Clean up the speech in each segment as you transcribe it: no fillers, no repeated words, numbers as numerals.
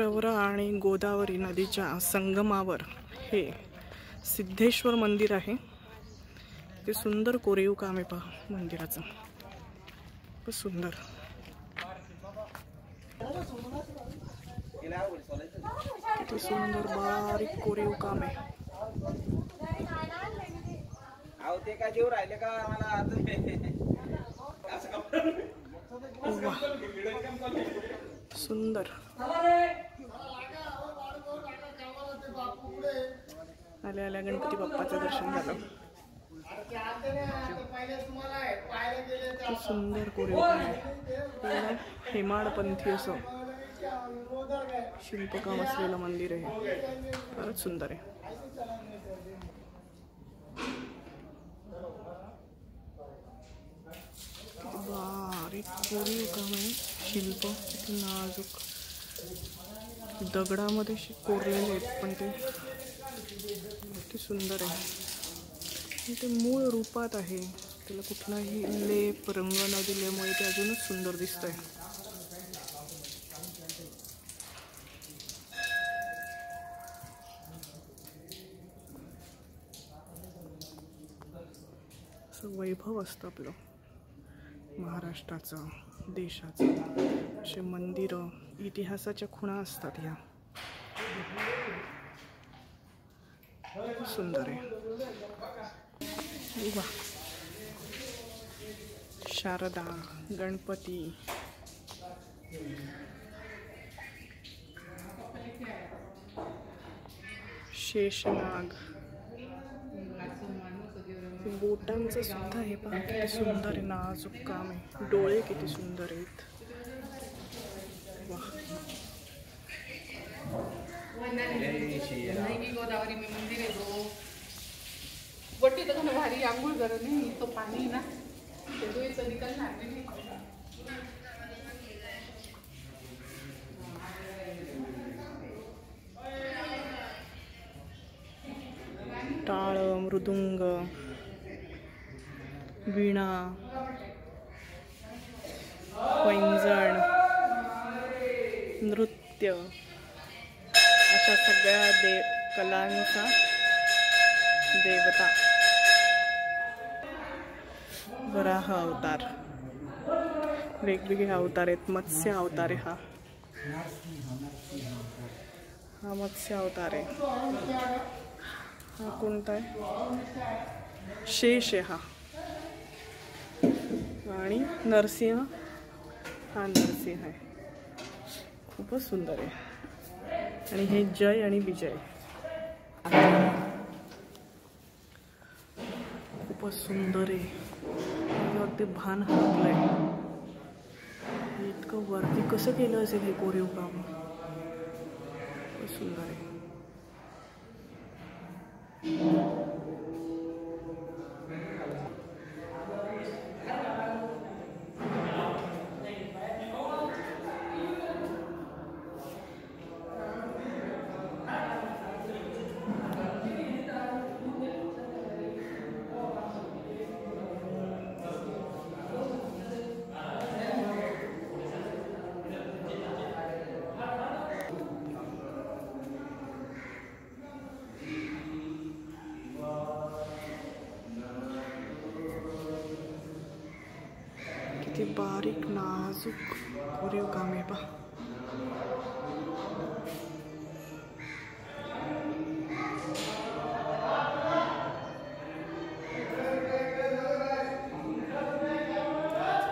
प्रवरा आणि गोदावरी नदीच्या संगमावर हे सिद्धेश्वर मंदिर आहे। ते सुंदर कोरीव काम आहे पहा मंदिराचं, खूप सुंदर। किती सुंदर बारीक कोरीव काम आहे। सुंदर आल्या आल्या गणपती बाप्पाचं दर्शन झालं। सुंदर कोरीव काम आहे। हेमाडपंथी असं शिल्पकाम असलेलं मंदिर आहे, फारच सुंदर आहे। बारीक कोरीव काम आहे, शिल्प किती नाजूक दगडामध्ये कोरलेले आहेत, पण ते किती सुंदर आहे। ते मूळ रूपात आहे, त्याला कुठलाही लेप रंग न दिल्यामुळे ते अजूनच सुंदर दिसतंय। असं वैभव असतं आपलं महाराष्ट्राचं, देशाचं। असे मंदिरं इतिहासाच्या खुणा असतात ह्या, सुंदर आहे। वाह, शारदा, गणपती, शेषनाग, बोटांचं सुद्धा हे पहा किती सुंदर आहे, नाजूक काम आहे। डोळे किती सुंदर आहेत, वाह। गोदावरी में मंदिर है वो बट्टी तो ना भारी आंघोळ कर नहीं तो पानी ना तो ये तो निकलना नहीं। टाळ, मृदुंग, वीणा, पैंजण, नृत्य अशा सगळ्या कलांचा देवता। वराह अवतार, वेगवेगळे अवतार आहेत। मत्स्य अवतार आहे हा मत्स्य अवतार आहे। हा कोणता आहे? शेष आहे हा। आणि नरसिंह, हा नरसिंह आहे, खूपच सुंदर आहे। आणि हे जय आणि विजय, खूपच सुंदर आहे। ते भान हरपलंय, इतकं वरती कसं केलं असेल हे कोरीव काम, खूपच सुंदर आहे। किती बारीक नाजूक कोरीव काम आहे पहा।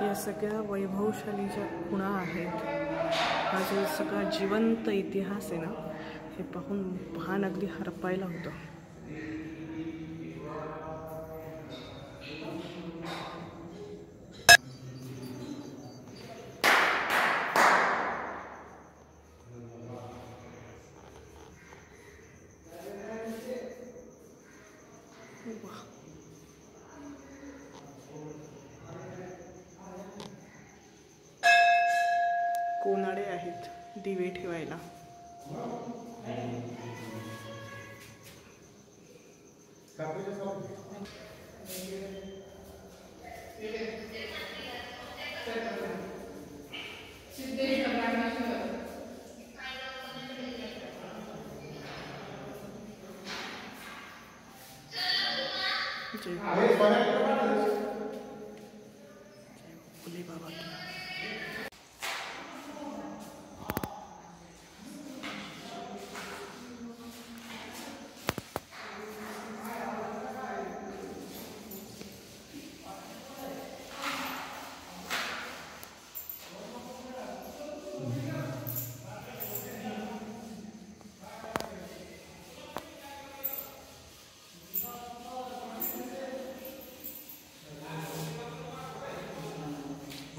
या सगळ्या वैभवशालीच्या खुणा आहेत। हा जो सगळा जिवंत इतिहास आहे ना, हे पाहून भान अगदी हरपायला होतं। कोनाडे आहेत दिवे ठेवायला। जय भोले बाबा की।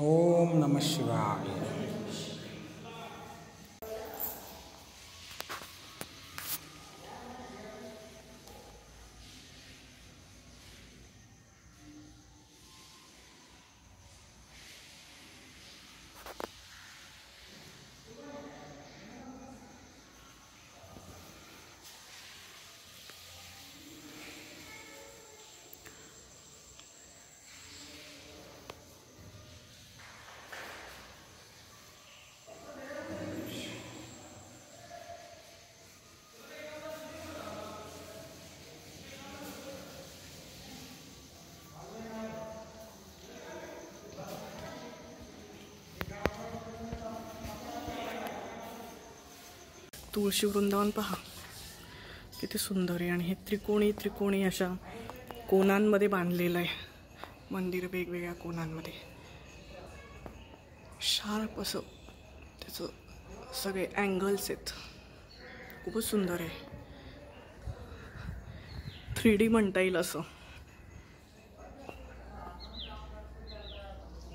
ओम नमः शिवाय। तुळशी वृंदावन पहा किती सुंदर आहे। आणि हे त्रिकोणी अशा कोणांमध्ये बांधलेलं आहे मंदिर, वेगवेगळ्या कोणांमध्ये शार्प असं त्याचं सगळे अँगल्स आहेत। खूपच सुंदर आहे, 3D म्हणता येईल असं।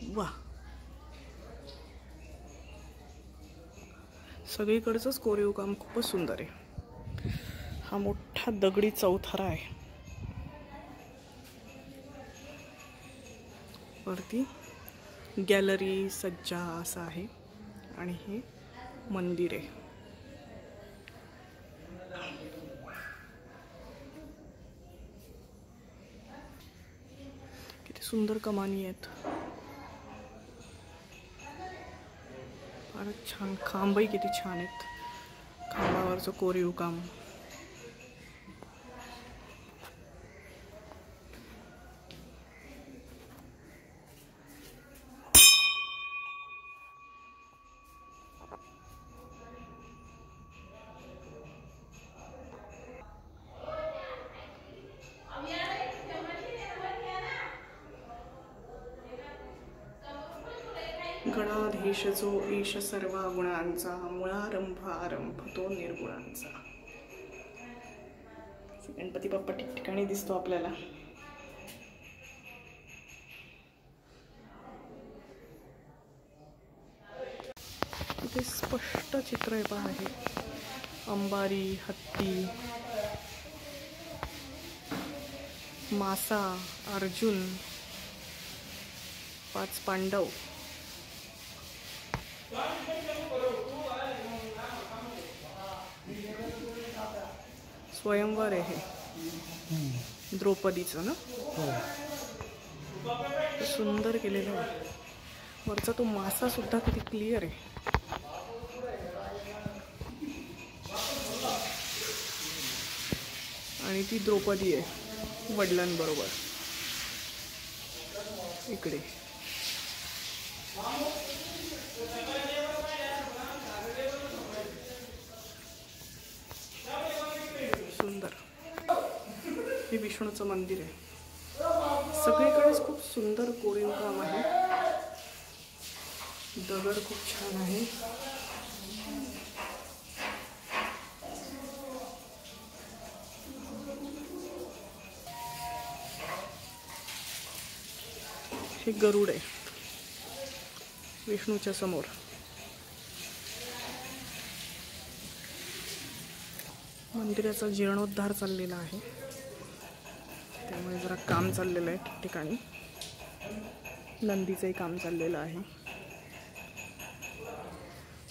वा, सगळीकडचंच कोरीव काम खूपच सुंदर आहे। हा मोठा दगडी चौथरा आहे, वरती गॅलरी सज्जा असं आहे आणि हे मंदिर आहे। किती सुंदर कमानी आहेत, फारच छान। खांबही किती छान आहेत, खांबावरचं कोरीव काम। गणाधीश जो ईश सर्व गुणांचा, मुळारंभ आरंभ तो निर्गुणांचा। गणपती बाप्पा ठिकठिकाणी दिसतो आपल्याला। इथे स्पष्ट चित्र आहे पहा, हे अंबारी, हत्ती, मासा, अर्जुन, 5 पांडव। स्वयंवर आहे द्रौपदीचं ना, सुंदर केलेलं आहे। वरचा तो मासा सुद्धा किती क्लिअर आहे। आणि ती द्रौपदी आहे वडिलांबरोबर इकडे। सुंदर, हे विष्णूचं मंदिर आहे। सगळीकडेच खूप सुंदर कोरीव काम आहे, दगड खूप छान आहे। हे गरुड आहे विष्णूच्या समोर। मंदिराचा जीर्णोद्धार चाललेला आहे, त्यामुळे जरा काम चाललेलं आहे ठिकठिकाणी। नंदीचंही काम चाललेलं आहे।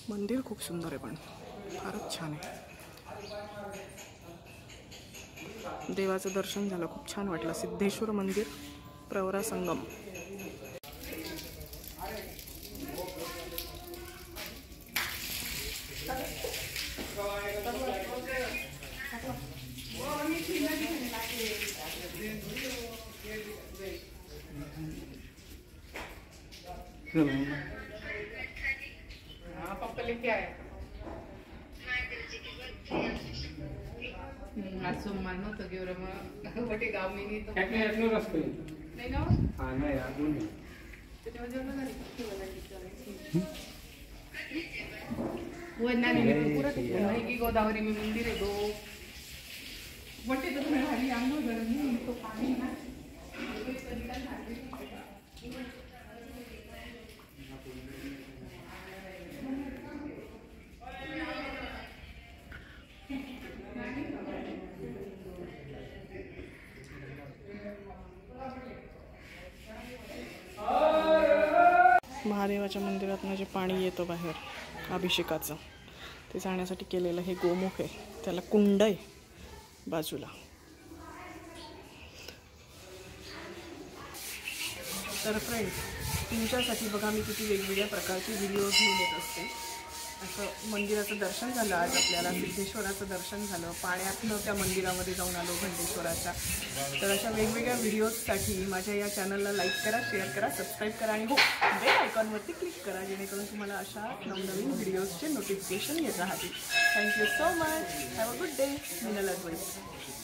मंदिर खूप सुंदर आहे, पण फारच छान आहे। देवाचं दर्शन झालं, खूप छान वाटलं। सिद्धेश्वर मंदिर, प्रवरा संगम। हाँ पापा लेके आए। आज सोमवार नव्हतं गेवरं मग वटे गाव मी तो नाही ना त्याच्यावर जेवण झाली की गोदावरी में मंदिर है दो वटे तो तुम्हें हरी आंगूर गर्मी तो पानी ना महादेवाच्या मंदिरातनं जे पाणी येतं बाहेर अभिषेकाचं ते जाण्यासाठी केलेलं हे गोमुख आहे, त्याला कुंड आहे बाजूला. तर फ्रेंड्स, तुमच्यासाठी बघा मी किती वेगवेगळ्या प्रकारचे व्हिडिओज घेऊन येत असते. असं मंदिराचं दर्शन झालं आज आपल्याला, सिद्धेश्वराचं दर्शन झालं, पाण्यातनं त्या मंदिरामध्ये जाऊन आलो घंटेश्वराच्या. तर अशा वेगवेगळ्या व्हिडिओजसाठी माझ्या या चॅनलला लाईक करा, शेअर करा, सबस्क्राईब करा आणि हो बेल आयकॉनवरती क्लिक करा, जेणेकरून तुम्हाला अशा नवनवीन व्हिडिओजचे नोटिफिकेशन येत राहतील. Thank you so much. Have a good day. Meenal Advait.